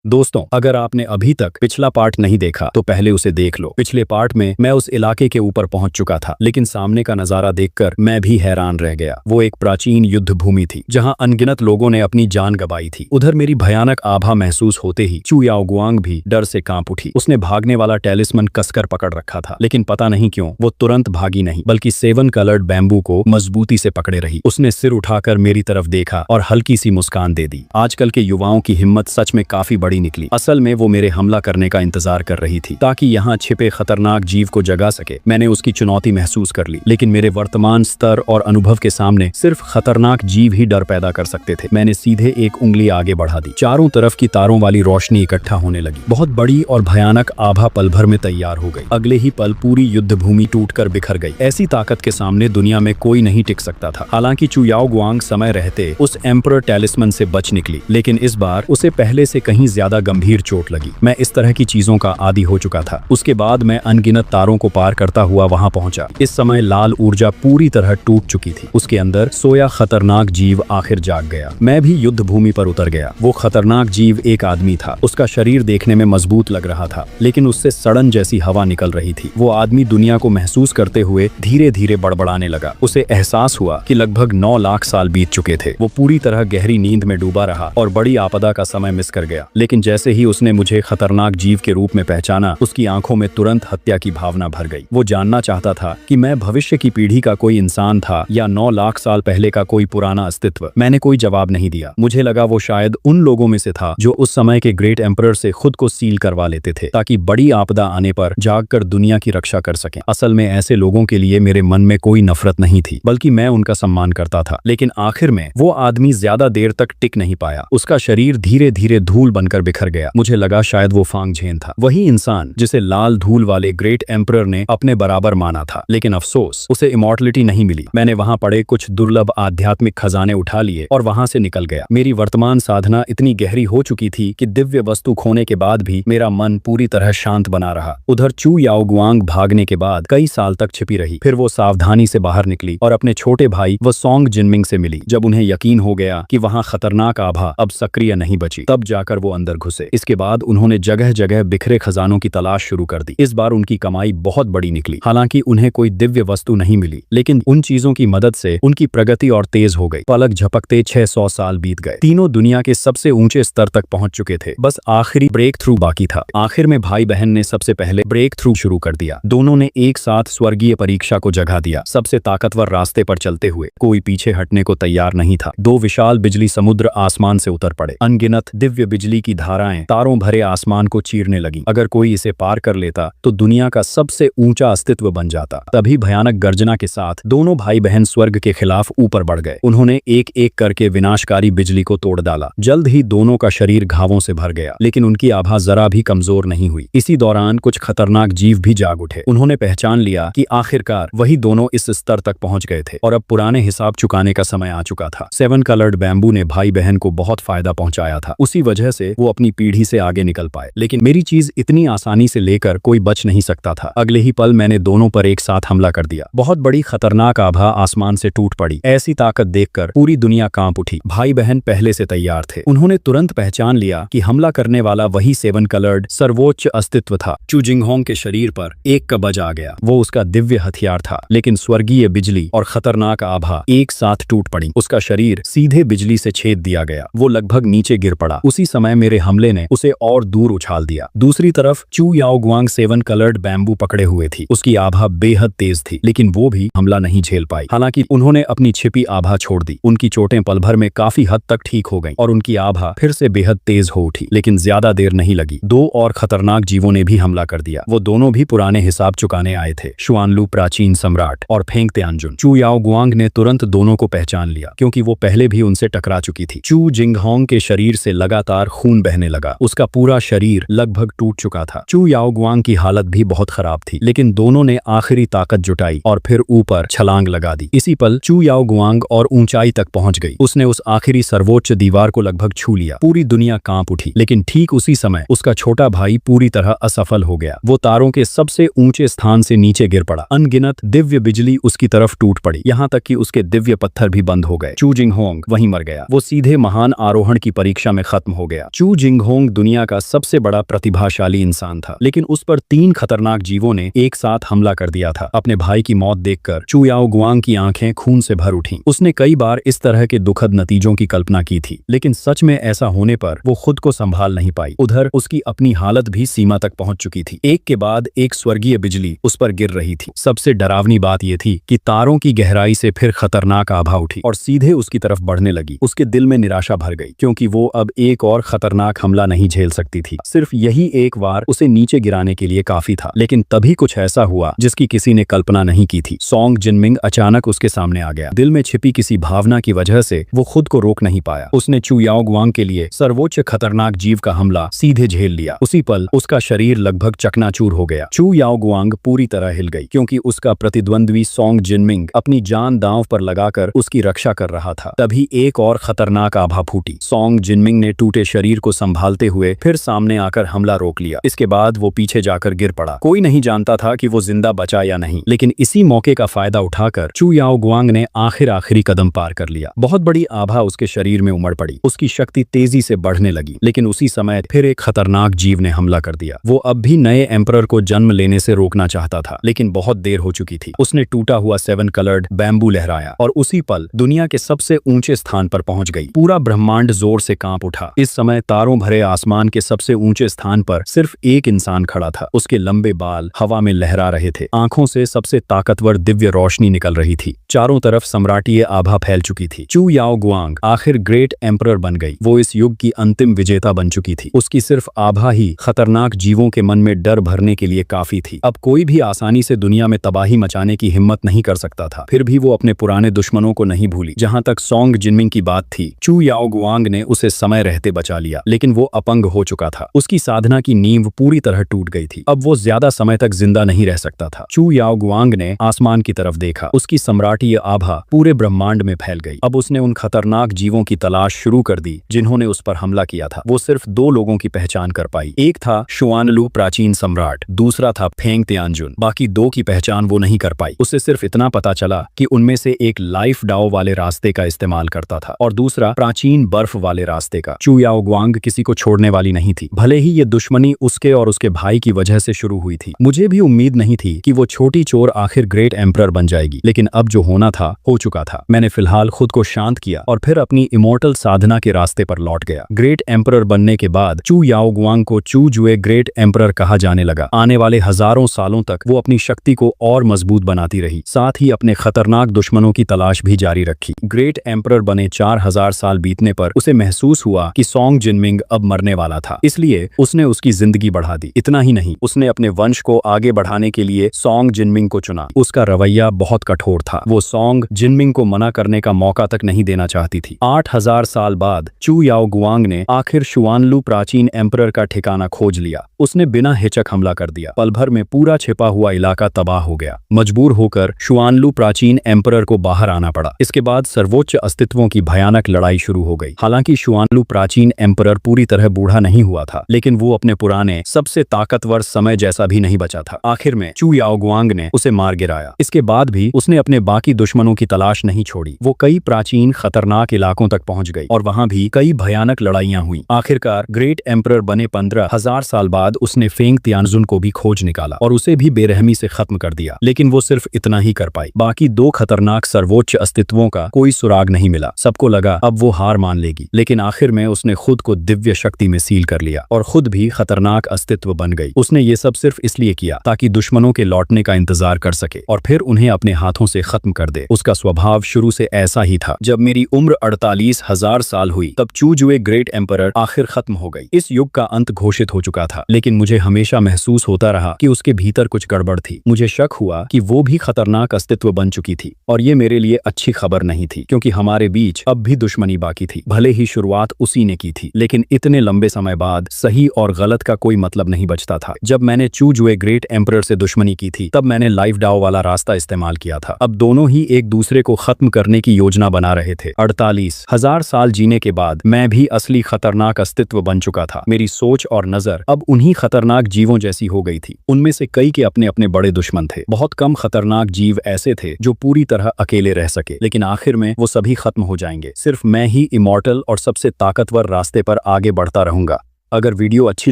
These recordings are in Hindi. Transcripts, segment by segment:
दोस्तों, अगर आपने अभी तक पिछला पार्ट नहीं देखा तो पहले उसे देख लो। पिछले पार्ट में मैं उस इलाके के ऊपर पहुंच चुका था, लेकिन सामने का नजारा देखकर मैं भी हैरान रह गया। वो एक प्राचीन युद्ध भूमि थी जहां अनगिनत लोगों ने अपनी जान गंवाई थी। उधर मेरी भयानक आभा महसूस होते ही चू याओगुआंग भी डर से कांप उठी। उसने भागने वाला टेलिस्मन कसकर पकड़ रखा था, लेकिन पता नहीं क्यों वो तुरंत भागी नहीं, बल्कि 7 कलर्ड बैम्बू को मजबूती से पकड़े रही। उसने सिर उठाकर मेरी तरफ देखा और हल्की सी मुस्कान दे दी। आजकल के युवाओं की हिम्मत सच में काफी बड़ी निकली। असल में वो मेरे हमला करने का इंतजार कर रही थी ताकि यहाँ छिपे खतरनाक जीव को जगा सके। मैंने उसकी चुनौती महसूस कर ली, लेकिन मेरे वर्तमान स्तर और अनुभव के सामने सिर्फ खतरनाक जीव ही डर पैदा कर सकते थे। मैंने सीधे एक उंगली आगे बढ़ा दी। चारों तरफ की तारों वाली रोशनी इकट्ठा होने लगी। बहुत बड़ी और भयानक आभा पल भर में तैयार हो गई। अगले ही पल पूरी युद्ध भूमि टूटकर बिखर गई। ऐसी ताकत के सामने दुनिया में कोई नहीं टिक सकता था। हालांकि चू याओगुआंग समय रहते उस एम्परर टेलिस्मन से बच निकली, लेकिन इस बार उसे पहले से कहीं ज्यादा गंभीर चोट लगी। मैं इस तरह की चीजों का आदी हो चुका था। उसके बाद मैं अनगिनत तारों को पार करता हुआ वहां पहुंचा। इस समय लाल ऊर्जा पूरी तरह टूट चुकी थी। उसके अंदर सोया खतरनाक जीव आखिर जाग गया। मैं भी युद्ध भूमि पर उतर गया। वो खतरनाक जीव एक आदमी था। उसका शरीर देखने में मजबूत लग रहा था, लेकिन उससे सड़न जैसी हवा निकल रही थी। वो आदमी दुनिया को महसूस करते हुए धीरे धीरे बड़बड़ाने लगा। उसे एहसास हुआ कि लगभग 9 लाख साल बीत चुके थे। वो पूरी तरह गहरी नींद में डूबा रहा और बड़ी आपदा का समय मिस कर गया। लेकिन जैसे ही उसने मुझे खतरनाक जीव के रूप में पहचाना, उसकी आंखों में तुरंत हत्या की भावना भर गई। वो जानना चाहता था कि मैं भविष्य की पीढ़ी का कोई इंसान था या 9 लाख साल पहले का कोई पुराना अस्तित्व। मैंने कोई जवाब नहीं दिया। मुझे लगा वो शायद उन लोगों में से था जो उस समय के ग्रेट एम्परर से खुद को सील करवा लेते थे ताकि बड़ी आपदा आने पर जागकर दुनिया की रक्षा कर सकें। असल में ऐसे लोगों के लिए मेरे मन में कोई नफरत नहीं थी, बल्कि मैं उनका सम्मान करता था। लेकिन आखिर में वो आदमी ज्यादा देर तक टिक नहीं पाया। उसका शरीर धीरे धीरे धूल बनकर बिखर गया। मुझे लगा शायद वो फांग झेन था, वही इंसान जिसे लाल धूल वाले ग्रेट एम्परर ने अपने बराबर माना था। लेकिन अफसोस, उसे इमॉर्टलिटी नहीं मिली। मैंने वहां पड़े कुछ दुर्लभ आध्यात्मिक खजाने उठा लिए और वहां से निकल गया। मेरी वर्तमान साधना इतनी गहरी हो चुकी थी कि दिव्य वस्तु खोने के बाद भी मेरा मन पूरी तरह शांत बना रहा। उधर चू याओगुआंग भागने के बाद कई साल तक छिपी रही। फिर वो सावधानी से बाहर निकली और अपने छोटे भाई वसोंग जिनमिंग से मिली। जब उन्हें यकीन हो गया कि वहां खतरनाक आभा अब सक्रिय नहीं बची, तब जाकर वो अंदर घुसे। इसके बाद उन्होंने जगह जगह बिखरे खजानों की तलाश शुरू कर दी। इस बार उनकी कमाई बहुत बड़ी निकली। हालांकि उन्हें कोई दिव्य वस्तु नहीं मिली, लेकिन उन चीजों की मदद से उनकी प्रगति और तेज हो गई। पलक झपकते 600 साल बीत गए। तीनों दुनिया के सबसे ऊंचे स्तर तक पहुंच चुके थे। बस आखिरी ब्रेक थ्रू बाकी था। आखिर में भाई बहन ने सबसे पहले ब्रेक थ्रू शुरू कर दिया। दोनों ने एक साथ स्वर्गीय परीक्षा को जगा दिया। सबसे ताकतवर रास्ते पर चलते हुए कोई पीछे हटने को तैयार नहीं था। 2 विशाल बिजली समुद्र आसमान से उतर पड़े। अनगिनत दिव्य बिजली की धाराएं तारों भरे आसमान को चीरने लगी। अगर कोई इसे पार कर लेता तो दुनिया का सबसे ऊंचा अस्तित्व बन जाता। तभी भयानक गर्जना के साथ दोनों भाई बहन स्वर्ग के खिलाफ ऊपर बढ़ गए। उन्होंने एक एक करके विनाशकारी बिजली को तोड़ डाला। जल्द ही दोनों का शरीर घावों से भर गया, लेकिन उनकी आभा जरा भी कमजोर नहीं हुई। इसी दौरान कुछ खतरनाक जीव भी जाग उठे। उन्होंने पहचान लिया कि आखिरकार वही दोनों इस स्तर तक पहुंच गए थे और अब पुराने हिसाब चुकाने का समय आ चुका था। 7 कलर्ड बैम्बू ने भाई बहन को बहुत फायदा पहुंचाया था। उसी वजह से वो अपनी पीढ़ी से आगे निकल पाए। लेकिन मेरी चीज इतनी आसानी से लेकर कोई बच नहीं सकता था। अगले ही पल मैंने दोनों पर एक साथ हमला कर दिया। बहुत बड़ी खतरनाक आभा आसमान से टूट पड़ी। ऐसी ताकत देखकर पूरी दुनिया कांप उठी। भाई बहन पहले से तैयार थे। उन्होंने तुरंत पहचान लिया कि हमला करने वाला वही 7 कलर्ड सर्वोच्च अस्तित्व था। चू जिंगहोंग के शरीर पर एक कवच आ गया। वो उसका दिव्य हथियार था, लेकिन स्वर्गीय बिजली और खतरनाक आभा एक साथ टूट पड़ी। उसका शरीर सीधे बिजली से छेद दिया गया। वो लगभग नीचे गिर पड़ा। उसी समय मेरे हमले ने उसे और दूर उछाल दिया। दूसरी तरफ चू याओगुआंग 7 कलर्ड बैम्बू पकड़े हुए थी। उसकी आभा बेहद तेज थी, लेकिन वो भी हमला नहीं झेल पाई। हालांकि उन्होंने अपनी छिपी आभा छोड़ दी। उनकी चोटें पल भर में काफी हद तक ठीक हो गईं और उनकी आभा फिर से बेहद तेज हो उठी। लेकिन ज्यादा देर नहीं लगी। 2 और खतरनाक जीवों ने भी हमला कर दिया। वो दोनों भी पुराने हिसाब चुकाने आए थे। शुआनलू प्राचीन सम्राट और फेंग त्यानजुन। चू याओगुआंग ने तुरंत दोनों को पहचान लिया, क्योंकि वो पहले भी उनसे टकरा चुकी थी। चू जिंगहोंग के शरीर से लगातार खून बहने लगा। उसका पूरा शरीर लगभग टूट चुका था। चू याओगुआंग की हालत भी बहुत खराब थी, लेकिन दोनों ने आखिरी ताकत जुटाई और फिर ऊपर छलांग लगा दी। इसी पल चू याओगुआंग और ऊंचाई तक पहुंच गई। उसने उस आखिरी सर्वोच्च दीवार को लगभग छू लिया। पूरी दुनिया कांप उठी। लेकिन ठीक उसी समय उसका छोटा भाई पूरी तरह असफल हो गया। वो तारों के सबसे ऊंचे स्थान से नीचे गिर पड़ा। अनगिनत दिव्य बिजली उसकी तरफ टूट पड़ी, यहाँ तक कि उसके दिव्य पत्थर भी बंद हो गए। चू जिंगहोंग वहीं मर गया। वो सीधे महान आरोहण की परीक्षा में खत्म हो गया। चू चू जिंगहोंग दुनिया का सबसे बड़ा प्रतिभाशाली इंसान था, लेकिन उस पर 3 खतरनाक जीवों ने एक साथ हमला कर दिया था। अपने भाई की मौत देखकर चू याओगुआंग की आंखें खून से भर उठीं। उसने कई बार इस तरह के दुखद नतीजों की कल्पना की थी, लेकिन सच में ऐसा होने पर वो खुद को संभाल नहीं पाई। उधर उसकी अपनी हालत भी सीमा तक पहुंच चुकी थी। एक के बाद एक स्वर्गीय बिजली उस पर गिर रही थी। सबसे डरावनी बात यह थी कि तारों की गहराई से फिर खतरनाक आभा उठी और सीधे उसकी तरफ बढ़ने लगी। उसके दिल में निराशा भर गई, क्योंकि वो अब एक और खतरनाक हमला नहीं झेल सकती थी। सिर्फ यही एक वार उसे नीचे गिराने के लिए काफी था। लेकिन तभी कुछ ऐसा हुआ जिसकी किसी ने कल्पना नहीं की थी। सोंग जिनमिंग अचानक उसके सामने आ गया। दिल में छिपी किसी भावना की वजह से वो खुद को रोक नहीं पाया। उसने चू याओगुआंग के लिए सर्वोच्च खतरनाक जीव का हमला सीधे झेल लिया। उसी पल उसका शरीर लगभग चकनाचूर हो गया। चू याओगुआंग पूरी तरह हिल गई, क्योंकि उसका प्रतिद्वंद्वी सोंग जिनमिंग अपनी जान दांव पर लगाकर उसकी रक्षा कर रहा था। तभी एक और खतरनाक आभा फूटी। सोंग जिनमिंग ने टूटे शरीर को संभालते हुए फिर सामने आकर हमला रोक लिया। इसके बाद वो पीछे जाकर गिर पड़ा। कोई नहीं जानता था कि वो जिंदा बचा या नहीं, लेकिन इसी मौके का फायदा उठाकर चू याओगुआंग ने आखिरी कदम पार कर लिया। बहुत बड़ी आभा उसके शरीर में उमड़ पड़ी। उसकी शक्ति तेजी से बढ़ने लगी, लेकिन उसी समय फिर एक खतरनाक जीव ने हमला कर दिया। वो अब भी नए एम्परर को जन्म लेने से रोकना चाहता था, लेकिन बहुत देर हो चुकी थी। उसने टूटा हुआ 7 कलर्ड बैम्बू लहराया और उसी पल दुनिया के सबसे ऊंचे स्थान पर पहुंच गई। पूरा ब्रह्मांड जोर से कांप उठा। इस समय तारों भरे आसमान के सबसे ऊंचे स्थान पर सिर्फ एक इंसान खड़ा था। उसके लंबे बाल हवा में लहरा रहे थे। आंखों से सबसे ताकतवर दिव्य रोशनी निकल रही थी। चारों तरफ सम्राटीय आभा फैल चुकी थी। चू याओगुआंग आखिर ग्रेट एम्परर बन गई। वो इस युग की अंतिम विजेता बन चुकी थी। उसकी सिर्फ आभा ही खतरनाक जीवों के मन में डर भरने के लिए काफी थी। अब कोई भी आसानी से दुनिया में तबाही मचाने की हिम्मत नहीं कर सकता था। फिर भी वो अपने पुराने दुश्मनों को नहीं भूली। जहां तक सोंग जिनमिंग की बात थी, चू याओगुआंग ने उसे समय रहते बचा लिया, लेकिन वो अपंग हो चुका था। उसकी साधना की नींव पूरी तरह टूट गई थी। अब वो ज्यादा समय तक जिंदा नहीं रह सकता था। चू याओगुआंग ने आसमान की तरफ देखा। उसकी सम्राटीय आभा पूरे ब्रह्मांड में फैल गई। अब उसने उन खतरनाक जीवों की तलाश शुरू कर दी जिन्होंने उस पर हमला किया था। वो सिर्फ 2 लोगों की पहचान कर पाई। एक था शुआनलू प्राचीन सम्राट, दूसरा था फेंग तियानजुन। बाकी 2 की पहचान वो नहीं कर पाई। उसे सिर्फ इतना पता चला कि उनमें से एक लाइफ डाओ वाले रास्ते का इस्तेमाल करता था और दूसरा प्राचीन बर्फ वाले रास्ते का। चू याओगुआंग किसी को छोड़ने वाली नहीं थी, भले ही ये दुश्मनी उसके और उसके भाई की वजह से शुरू हुई थी। मुझे भी उम्मीद नहीं थी कि वो छोटी चोर आखिर ग्रेट एम्परर बन जाएगी, लेकिन अब जो होना था हो चुका था। मैंने फिलहाल खुद को शांत किया और फिर अपनी इमोर्टल साधना के रास्ते पर लौट गया। ग्रेट एम्परर बनने के बाद चू याओगुआंग को चू जुए ग्रेट एम्परर कहा जाने लगा। आने वाले हजारों सालों तक वो अपनी शक्ति को और मजबूत बनाती रही, साथ ही अपने खतरनाक दुश्मनों की तलाश भी जारी रखी। ग्रेट एम्परर बने 4000 साल बीतने पर उसे महसूस हुआ कि सोंग जिनमिंग अब मरने वाला था, इसलिए उसने उसकी जिंदगी बढ़ा दी। इतना ही नहीं, उसने अपने वंश को आगे बढ़ाने के लिए सोंग जिनमिंग को चुना। उसका रवैया बहुत कठोर था। वो सोंग जिनमिंग को मना करने का मौका तक नहीं देना चाहती थी। 8000 साल बाद चू याओगुआंग ने आखिर शुआनलू प्राचीन एम्परर का ठिकाना खोज लिया। उसने बिना हिचक हमला कर दिया। पल भर में पूरा छिपा हुआ इलाका तबाह हो गया। मजबूर होकर शुआनलू प्राचीन एम्परर को बाहर आना पड़ा। इसके बाद सर्वोच्च अस्तित्वों की भयानक लड़ाई शुरू हो गई। हालांकि शुआनलू प्राचीन एम्परर पूरी तरह बूढ़ा नहीं हुआ था, लेकिन वो अपने पुराने सबसे ताकतवर समय जैसा भी नहीं बचा था। आखिर में चू याओगुआंग ने उसे मार गिराया। इसके बाद भी उसने अपने बाकी दुश्मनों की तलाश नहीं छोड़ी। वो कई प्राचीन खतरनाक इलाकों तक पहुंच गई और वहां भी कई भयानक लड़ाइयां हुई। आखिरकार ग्रेट एम्परर बने 15000 साल बाद उसने फेंग तियानजुन को भी खोज निकाला और उसे भी बेरहमी से खत्म कर दिया। लेकिन वो सिर्फ इतना ही कर पाई। बाकी 2 खतरनाक सर्वोच्च अस्तित्वों का कोई सुराग नहीं मिला। सबको लगा अब वो हार मान लेगी, लेकिन आखिर में उसने खुद को दिव्य शक्ति में सील कर लिया और खुद भी खतरनाक अस्तित्व बन गई। उसने ये सब सिर्फ इसलिए किया ताकि दुश्मनों के लौटने का इंतजार कर सके और फिर उन्हें अपने हाथों से खत्म कर दे। उसका स्वभाव शुरू से ऐसा ही था। जब मेरी उम्र 48,000 साल हुई तब चू जुए ग्रेट एम्परर आखिर खत्म हो गई। इस युग का अंत घोषित हो चुका था, लेकिन मुझे हमेशा महसूस होता रहा कि उसके भीतर कुछ गड़बड़ थी। मुझे शक हुआ कि वो भी खतरनाक अस्तित्व बन चुकी थी और ये मेरे लिए अच्छी खबर नहीं थी, क्योंकि हमारे बीच अब भी दुश्मनी बाकी थी। भले ही शुरुआत उसी ने की थी, लेकिन इतने लंबे समय बाद सही और गलत का कोई मतलब नहीं बचता था। जब मैंने चू जुए ग्रेट एम्परर से दुश्मनी की थी तब मैंने लाइफ डाओ वाला रास्ता इस्तेमाल किया था। अब दोनों ही एक दूसरे को खत्म करने की योजना बना रहे थे। 48,000 साल जीने के बाद मैं भी असली खतरनाक अस्तित्व बन चुका था। मेरी सोच और नजर अब उन्हीं खतरनाक जीवों जैसी हो गई थी। उनमें से कई के अपने अपने बड़े दुश्मन थे। बहुत कम खतरनाक जीव ऐसे थे जो पूरी तरह अकेले रह सके, लेकिन आखिर में वो सभी खत्म हो जाएंगे। सिर्फ मैं ही इमॉर्टल और सबसे ताकतवर रास्ते पर आगे बढ़ता रहूंगा। अगर वीडियो अच्छी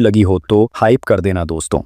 लगी हो तो हाइप कर देना दोस्तों।